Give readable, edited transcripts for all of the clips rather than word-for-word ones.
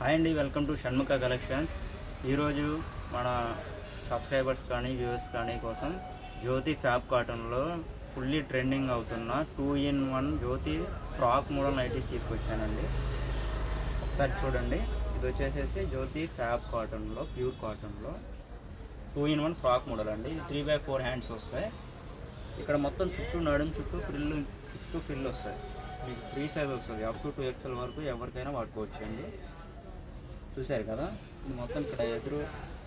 Hi అండి, welcome to Shanmukha collections. ఈరోజు మన సబ్స్క్రైబర్స్ కానీ వ్యూవర్స్ కానీ కోసం జ్యోతి ఫ్యాబ్ కాటన్లో ఫుల్లీ ట్రెండింగ్ అవుతున్న 2-in-1 జ్యోతి ఫ్రాక్ మోడల్ నైటీస్ తీసుకొచ్చానండి. ఒకసారి చూడండి. ఇది వచ్చేసేసి జ్యోతి ఫ్యాబ్ కాటన్లో, ప్యూర్ కాటన్లో 2-in-1 ఫ్రాక్ మోడల్ అండి. 3/4 హ్యాండ్స్ వస్తాయి. ఇక్కడ మొత్తం చుట్టూ నడుం చుట్టూ ఫ్రిల్ వస్తాయి. మీకు ఫ్రీ సైజ్ వస్తుంది. అప్ టు 2XL వరకు ఎవరికైనా వాడుకోవచ్చు అండి. చూశారు కదా, ఇది మొత్తం ఇక్కడ ఎదురు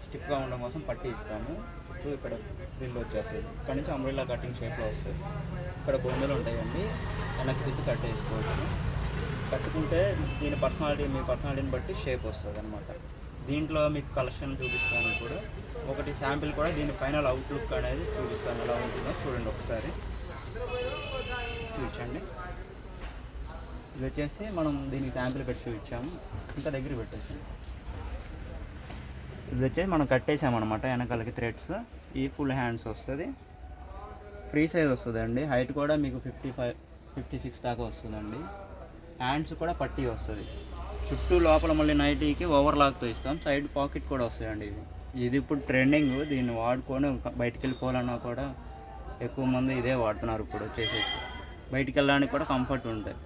స్టిఫ్గా ఉండడం కోసం పట్టి ఇస్తాము. చుట్టూ ఇక్కడ ఫ్రిల్ వచ్చేస్తుంది. ఇక్కడ నుంచి అంబ్రెల్లా కటింగ్ షేప్లో వస్తుంది. ఇక్కడ బొందలు ఉంటాయండి, వెనక్కి తిప్పి కట్టేసుకోవచ్చు. కట్టుకుంటే దీని మీ పర్సనాలిటీని బట్టి షేప్ వస్తుంది అనమాట. దీంట్లో మీకు కలెక్షన్ చూపిస్తాను. ఇప్పుడు ఒకటి శాంపిల్ కూడా దీని ఫైనల్ అవుట్లుక్ అనేది చూపిస్తాను, ఎలా ఉంటుందో చూడండి. ఒకసారి చూపించండి. ఇది వచ్చేసి మనం దీనికి శాంపిల్ పెట్టి చూపించాము. ఇంకా దగ్గర పెట్టేసాము. ఇది వచ్చేసి మనం కట్టేసామన్నమాట. వెనకాలకి థ్రెడ్స్, ఈ ఫుల్ హ్యాండ్స్ వస్తుంది. ఫ్రీ సైజ్ వస్తుంది అండి. హైట్ కూడా మీకు 55-56 దాకా వస్తుందండి. హ్యాండ్స్ కూడా పట్టీ వస్తుంది. చుట్టూ లోపల మళ్ళీ నైటీకి ఓవర్లాక్తో ఇస్తాం. సైడ్ పాకెట్ కూడా వస్తాయండి. ఇది ఇప్పుడు ట్రెండింగ్. దీన్ని వాడుకొని బయటికి వెళ్ళిపోవాలన్నా కూడా ఎక్కువ మంది ఇదే వాడుతున్నారు. ఇప్పుడు వచ్చేసేసి బయటికి వెళ్ళడానికి కూడా కంఫర్ట్ ఉంటుంది.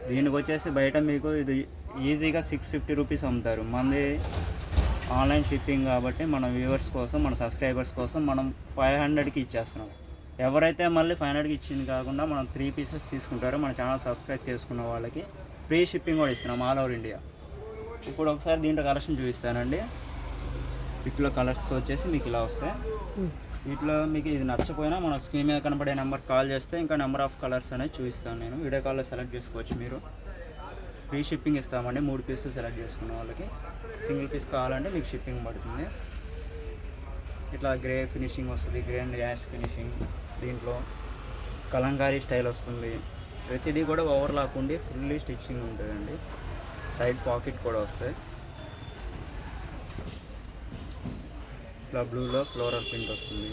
దీనికి వచ్చేసి బయట మీకు ఇది ఈజీగా 650 రూపీస్ అమ్ముతారు. మనది ఆన్లైన్ షిప్పింగ్ కాబట్టి మన వ్యూవర్స్ కోసం, మన సబ్స్క్రైబర్స్ కోసం మనం 500కి ఇచ్చేస్తున్నాం. ఎవరైతే మళ్ళీ 500కి ఇచ్చింది కాకుండా మనం 3 పీసెస్ తీసుకుంటారో మన ఛానల్ సబ్స్క్రైబ్ చేసుకున్న వాళ్ళకి ఫ్రీ షిప్పింగ్ కూడా ఇస్తున్నాం ఆల్ ఓవర్ ఇండియా. ఇప్పుడు ఒకసారి దీంట్లో కలెక్షన్ చూపిస్తానండి. వీటిలో కలర్స్ వచ్చేసి మీకు ఇలా వస్తాయి. వీటిలో మీకు ఇది నచ్చపోయినా మన స్క్రీన్ మీద కనబడే నెంబర్ కాల్ చేస్తే ఇంకా నెంబర్ ఆఫ్ కలర్స్ అనేది చూపిస్తాను నేను. వీడియో కాల్లో సెలెక్ట్ చేసుకోవచ్చు మీరు. ఫ్రీ షిప్పింగ్ ఇస్తామండి 3 పీసులు సెలెక్ట్ చేసుకున్న వాళ్ళకి. సింగిల్ పీస్ కావాలంటే మీకు షిప్పింగ్ పడుతుంది. ఇట్లా గ్రే ఫినిషింగ్ వస్తుంది, గ్రే అండ్ యాష్ ఫినిషింగ్. దీంట్లో కలంకారీ స్టైల్ వస్తుంది. ప్రతిదీ కూడా ఓవర్లాక్ ఉండి ఫుల్లీ స్టిచ్చింగ్ ఉంటుందండి. సైడ్ పాకెట్ కూడా వస్తాయి. ఇట్లా బ్లూలో ఫ్లోరల్ ప్రింట్ వస్తుంది.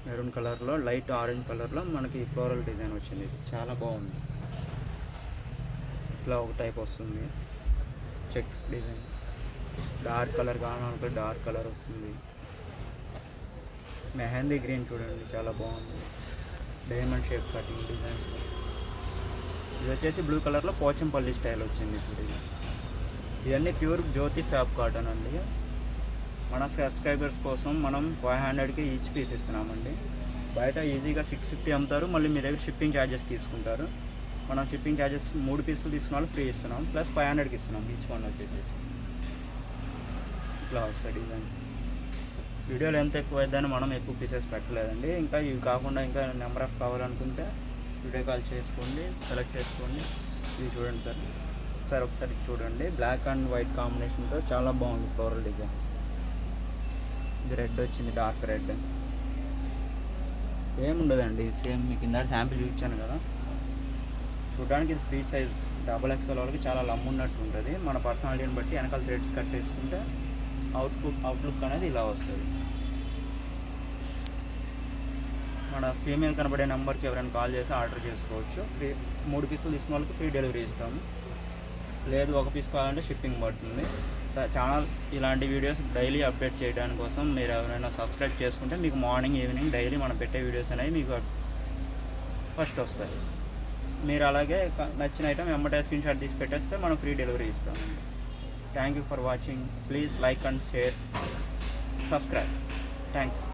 మెరూన్ కలర్లో, లైట్ ఆరెంజ్ కలర్లో మనకి ఫ్లోరల్ డిజైన్ వచ్చింది. చాలా బాగుంది. ఇట్లా ఒక టైప్ వస్తుంది, చెక్స్ డిజైన్. డార్క్ కలర్ కావాలనుకుంటే డార్క్ కలర్ వస్తుంది. మెహందీ గ్రీన్ చూడండి, చాలా బాగుంది. Diamond shape cutting designs. ఇది వచ్చేసి బ్లూ కలర్లో పోచంపల్లి స్టైల్ వచ్చింది. ఇప్పుడు ఇవన్నీ ప్యూర్ జ్యోతి ఫ్యాబ్ కాటన్ అండి. మన సబ్స్క్రైబర్స్ కోసం మనం 500కి ఈచ్ పీస్ ఇస్తున్నామండి. బయట ఈజీగా 650 అమ్ముతారు. మళ్ళీ మీ దగ్గర షిప్పింగ్ ఛార్జెస్ తీసుకుంటారు. మనం షిప్పింగ్ ఛార్జెస్ 3 పీసులు తీసుకున్న వాళ్ళు ఫ్రీ ఇస్తున్నాం. ప్లస్ 500కి ఇస్తున్నాం ఈచ్ వన్ వచ్చేసి. ఇట్లా వస్తాయి డిజైన్స్. వీడియోలో ఎంత ఎక్కువ అయిద్దని మనం ఎక్కువ పీసెస్ పెట్టలేదండి. ఇంకా ఇవి కాకుండా ఇంకా నెంబర్ ఆఫ్ కావాలనుకుంటే వీడియో కాల్ చేసుకోండి, సెలెక్ట్ చేసుకోండి. ఇది చూడండి సార్, ఒకసారి చూడండి. బ్లాక్ అండ్ వైట్ కాంబినేషన్తో చాలా బాగుంది ఫ్లోరల్ డిజైన్. ఇది రెడ్ వచ్చింది, డార్క్ రెడ్. ఏముండదండి, సేమ్ మీకు ఇందాక శాంపిల్ చూపించాను కదా. చూడడానికి ఇది ఫ్రీ సైజ్ XXL వాళ్ళకి చాలా లమ్ ఉన్నట్టు ఉంటుంది. మన పర్సనాలిటీని బట్టి వెనకాల థ్రెడ్స్ కట్టేసుకుంటే అవుట్లుక్ అనేది ఇలా వస్తుంది. మన స్క్రీన్ మీద కనబడే నెంబర్కి ఎవరైనా కాల్ చేసి ఆర్డర్ చేసుకోవచ్చు. 3 పీసులు తీసుకున్న వాళ్ళకి ఫ్రీ డెలివరీ ఇస్తాము. లేదు, 1 పీస్ కావాలంటే షిప్పింగ్ పడుతుంది. ఛానల్ ఇలాంటి వీడియోస్ డైలీ అప్డేట్ చేయడానికి కోసం మీరు ఎవరైనా సబ్స్క్రైబ్ చేసుకుంటే మీకు మార్నింగ్, ఈవినింగ్ డైలీ మనం పెట్టే వీడియోస్ అనేవి మీకు ఫస్ట్ వస్తాయి. మీరు అలాగే నచ్చిన ఐటమ్ వెంబడే స్క్రీన్ షాట్ తీసి పెట్టేస్తే మనం ఫ్రీ డెలివరీ ఇస్తామండి. Thank you for watching. Please like and share, subscribe. Thanks.